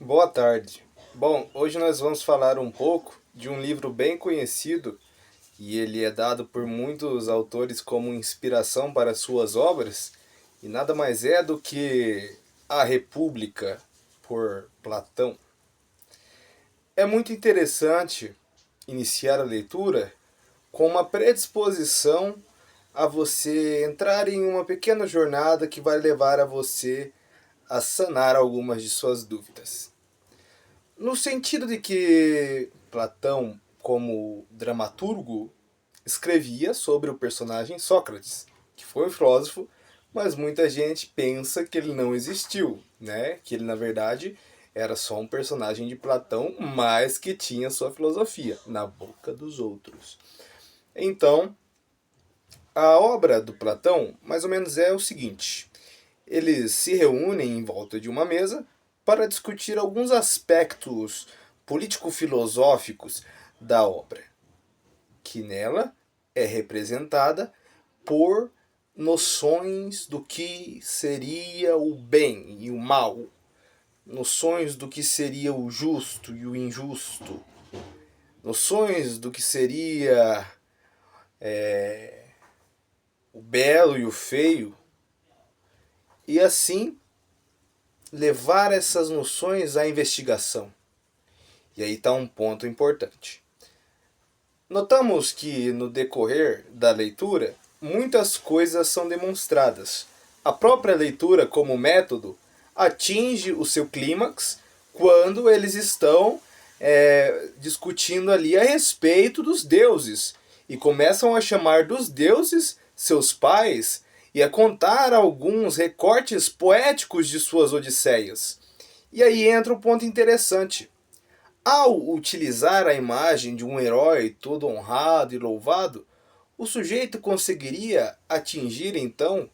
Boa tarde. Bom, hoje nós vamos falar um pouco de um livro bem conhecido e ele é dado por muitos autores como inspiração para suas obras, e nada mais é do que A República, por Platão. É muito interessante iniciar a leitura com uma predisposição a você entrar em uma pequena jornada que vai levar a você a sanar algumas de suas dúvidas. No sentido de que Platão, como dramaturgo, escrevia sobre o personagem Sócrates, que foi um filósofo, mas muita gente pensa que ele não existiu, né? Que ele na verdade era só um personagem de Platão, mas que tinha sua filosofia na boca dos outros. Então, a obra do Platão mais ou menos é o seguinte: eles se reúnem em volta de uma mesa para discutir alguns aspectos político-filosóficos da obra, que nela é representada por noções do que seria o bem e o mal, noções do que seria o justo e o injusto, noções do que seria o belo e o feio, e assim levar essas noções à investigação. E aí está um ponto importante. Notamos que no decorrer da leitura, muitas coisas são demonstradas. A própria leitura, como método, atinge o seu clímax quando eles estão discutindo ali a respeito dos deuses e começam a chamar dos deuses seus pais e a contar alguns recortes poéticos de suas odisseias. E aí entra um ponto interessante. Ao utilizar a imagem de um herói todo honrado e louvado, o sujeito conseguiria atingir então,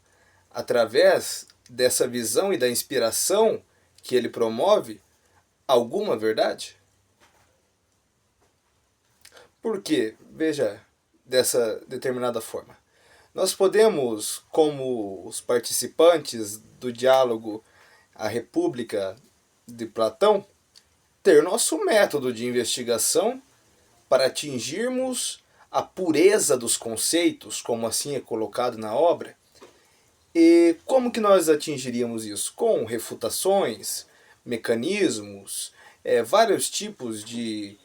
através dessa visão e da inspiração que ele promove, alguma verdade? Por quê? Veja dessa determinada forma. Nós podemos, como os participantes do diálogo A República de Platão, ter nosso método de investigação para atingirmos a pureza dos conceitos, como assim é colocado na obra. E como que nós atingiríamos isso? Com refutações, mecanismos, vários tipos de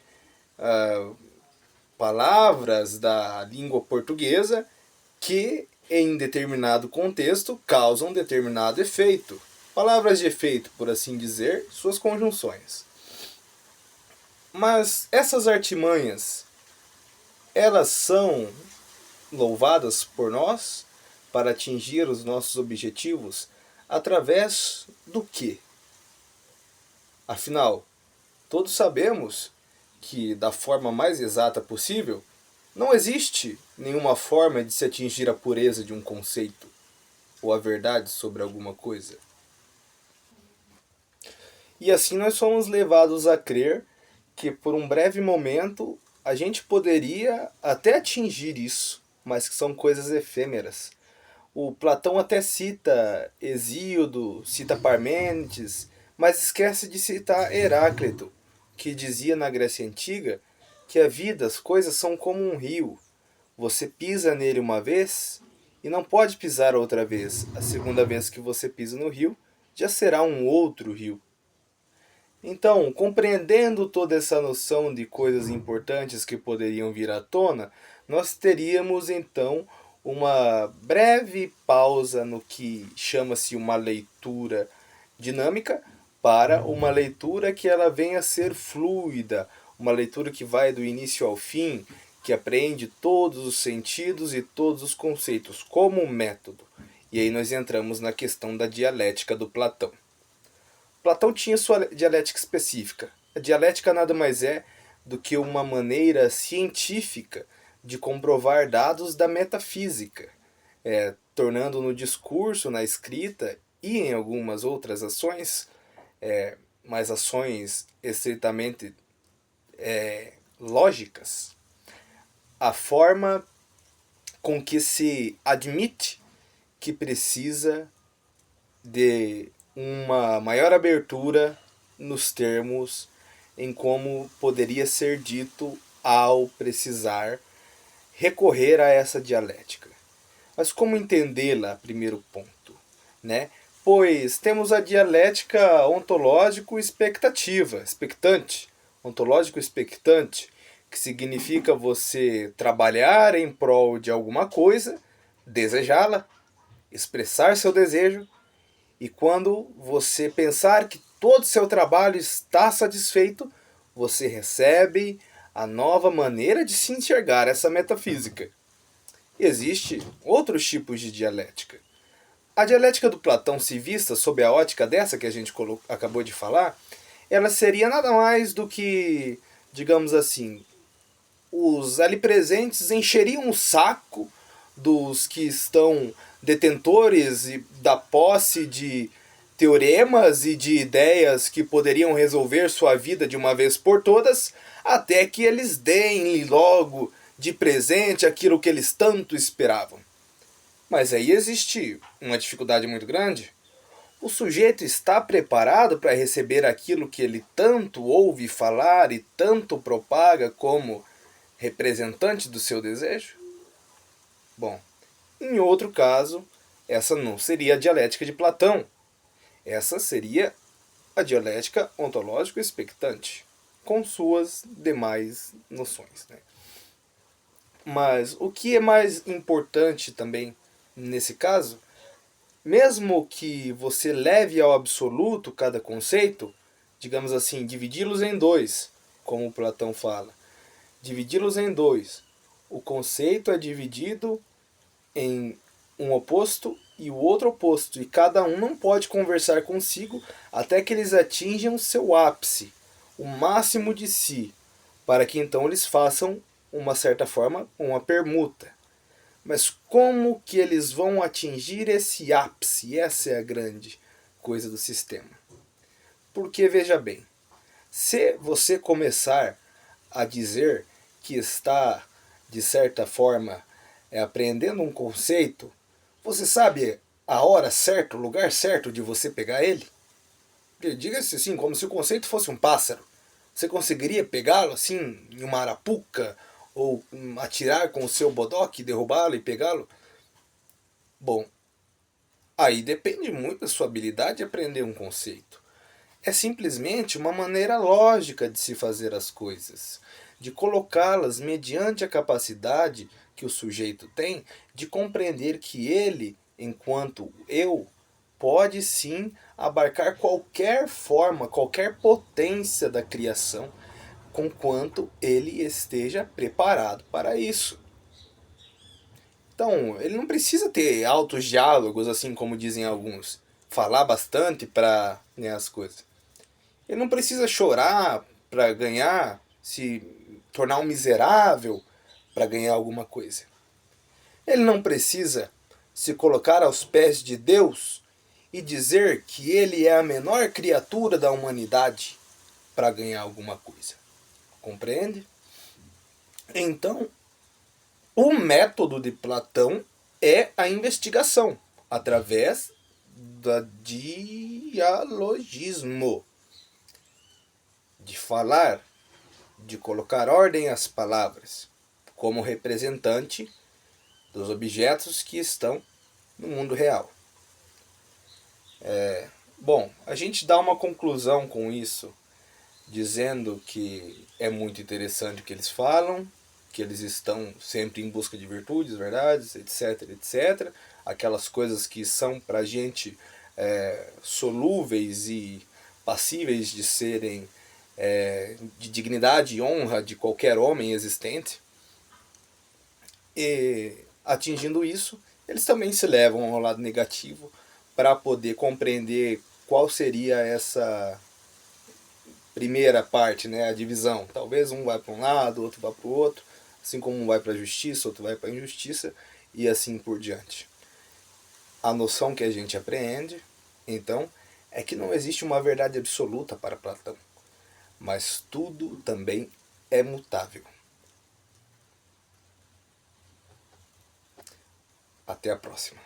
palavras da língua portuguesa que, em determinado contexto, causam determinado efeito. Palavras de efeito, por assim dizer, suas conjunções. Mas essas artimanhas, elas são louvadas por nós para atingir os nossos objetivos através do quê? Afinal, todos sabemos que, da forma mais exata possível, não existe nenhuma forma de se atingir a pureza de um conceito ou a verdade sobre alguma coisa. E assim nós somos levados a crer que por um breve momento a gente poderia até atingir isso, mas que são coisas efêmeras. O Platão até cita Hesíodo, cita Parmênides, mas esquece de citar Heráclito, que dizia na Grécia Antiga que a vida, as coisas são como um rio. Você pisa nele uma vez e não pode pisar outra vez. A segunda vez que você pisa no rio já será um outro rio. Então, compreendendo toda essa noção de coisas importantes que poderiam vir à tona, nós teríamos então uma breve pausa no que chama-se uma leitura dinâmica para uma leitura que ela venha a ser fluida, uma leitura que vai do início ao fim, que apreende todos os sentidos e todos os conceitos como um método. E aí nós entramos na questão da dialética do Platão. Platão tinha sua dialética específica. A dialética nada mais é do que uma maneira científica de comprovar dados da metafísica, tornando no discurso, na escrita e em algumas outras ações, mais ações estritamente lógicas, a forma com que se admite que precisa de uma maior abertura nos termos em como poderia ser dito ao precisar recorrer a essa dialética. Mas como entendê-la, primeiro ponto, né? Pois temos a dialética ontológico-expectativa, expectante, ontológico-expectante, que significa você trabalhar em prol de alguma coisa, desejá-la, expressar seu desejo, e quando você pensar que todo seu trabalho está satisfeito, você recebe a nova maneira de se enxergar essa metafísica. Existem outros tipos de dialética. A dialética do Platão, se vista sob a ótica dessa que a gente acabou de falar, ela seria nada mais do que, digamos assim, os ali presentes encheriam o saco dos que estão detentores da posse de teoremas e de ideias que poderiam resolver sua vida de uma vez por todas, até que eles deem logo de presente aquilo que eles tanto esperavam. Mas aí existe uma dificuldade muito grande. O sujeito está preparado para receber aquilo que ele tanto ouve falar e tanto propaga como representante do seu desejo? Bom, em outro caso, essa não seria a dialética de Platão. Essa seria a dialética ontológico-expectante, com suas demais noções, né? Mas o que é mais importante também nesse caso, mesmo que você leve ao absoluto cada conceito, digamos assim, dividi-los em dois, como Platão fala, dividi-los em dois. O conceito é dividido em um oposto e o outro oposto, e cada um não pode conversar consigo até que eles atinjam seu ápice, o máximo de si, para que então eles façam, uma certa forma, uma permuta. Mas como que eles vão atingir esse ápice? Essa é a grande coisa do sistema. Porque, veja bem, se você começar a dizer que está, de certa forma, aprendendo um conceito, você sabe a hora certa, o lugar certo de você pegar ele? Diga-se assim, como se o conceito fosse um pássaro. Você conseguiria pegá-lo assim, em uma arapuca, ou atirar com o seu bodoque, derrubá-lo e pegá-lo? Bom, aí depende muito da sua habilidade de aprender um conceito. É simplesmente uma maneira lógica de se fazer as coisas, de colocá-las mediante a capacidade que o sujeito tem de compreender que ele, enquanto eu, pode sim abarcar qualquer forma, qualquer potência da criação, conquanto ele esteja preparado para isso. Então, ele não precisa ter altos diálogos, assim como dizem alguns, falar bastante para ganhar as coisas. Ele não precisa chorar para ganhar, se tornar um miserável para ganhar alguma coisa. Ele não precisa se colocar aos pés de Deus e dizer que ele é a menor criatura da humanidade para ganhar alguma coisa. Compreende? Então, o método de Platão é a investigação através do dialogismo, de falar, de colocar ordem às palavras, como representante dos objetos que estão no mundo real. Bom, a gente dá uma conclusão com isso, dizendo que é muito interessante o que eles falam, que eles estão sempre em busca de virtudes, verdades, etc, etc. Aquelas coisas que são pra gente solúveis e passíveis de serem de dignidade e honra de qualquer homem existente. E atingindo isso, eles também se levam ao lado negativo para poder compreender qual seria essa primeira parte, né, a divisão. Talvez um vai para um lado, outro vai para o outro, assim como um vai para a justiça, outro vai para a injustiça, e assim por diante. A noção que a gente apreende, então, é que não existe uma verdade absoluta para Platão, mas tudo também é mutável. Até a próxima.